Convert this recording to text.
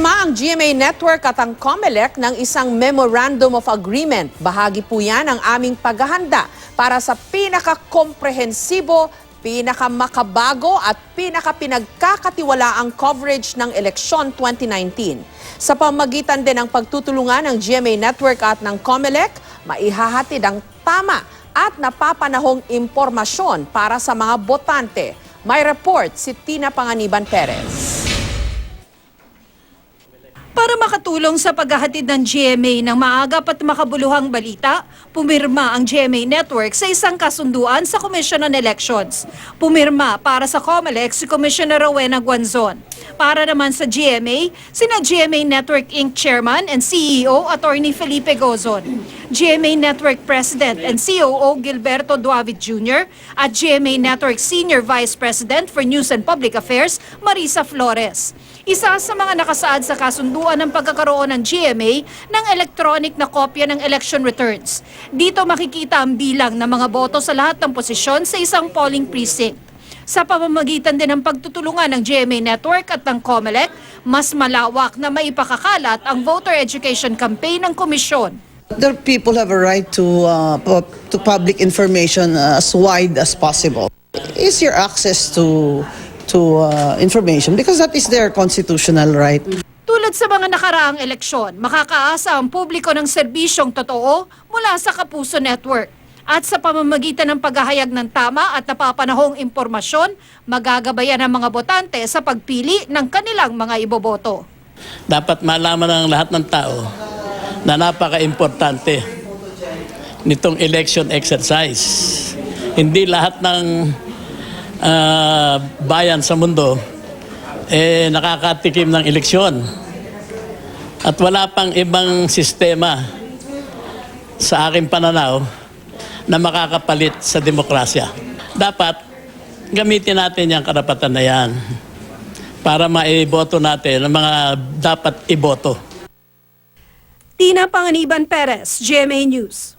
Pumirma ang GMA Network at ang COMELEC ng isang Memorandum of Agreement. Bahagi po yan ng aming paghahanda para sa pinaka-komprehensibo, pinaka-makabago at pinaka-pinagkakatiwalaang coverage ng eleksyon 2019. Sa pamagitan din ng pagtutulungan ng GMA Network at ng COMELEC, maihahatid ang tama at napapanahong impormasyon para sa mga botante. May report si Tina Panganiban Perez. Para makatulong sa paghahatid ng GMA ng maagap at makabuluhang balita, pumirma ang GMA Network sa isang kasunduan sa Commission on Elections. Pumirma para sa COMELEC si Commissioner Rowena Guanzon. Para naman sa GMA, sina GMA Network Inc. Chairman and CEO Attorney Felipe Gozon, GMA Network President and COO Gilberto Duavit Jr. at GMA Network Senior Vice President for News and Public Affairs Marisa Flores. Isa sa mga nakasaad sa kasunduan ng pagkakaroon ng GMA ng electronic na kopya ng election returns. Dito makikita ang bilang ng mga boto sa lahat ng posisyon sa isang polling precinct. Sa pamamagitan din ng pagtutulungan ng GMA Network at ng COMELEC, mas malawak na maipakakalat ang voter education campaign ng komisyon. The people have a right to public information as wide as possible. Is your access to information because that is their constitutional right. Tulad sa mga nakaraang eleksyon, makakaasa ang publiko ng serbisyong totoo mula sa Kapuso Network. At sa pamamagitan ng paghahayag ng tama at napapanahong impormasyon, magagabayan ang mga botante sa pagpili ng kanilang mga iboboto. Dapat malaman ng lahat ng tao na napaka-importante nitong election exercise. Hindi lahat ng bayan sa mundo nakakatikim ng eleksyon. At wala pang ibang sistema sa aking pananaw na makakapalit sa demokrasya. Dapat gamitin natin yung karapatan na yan para maiboto natin ang mga dapat iboto. Tina Panganiban Perez, GMA News.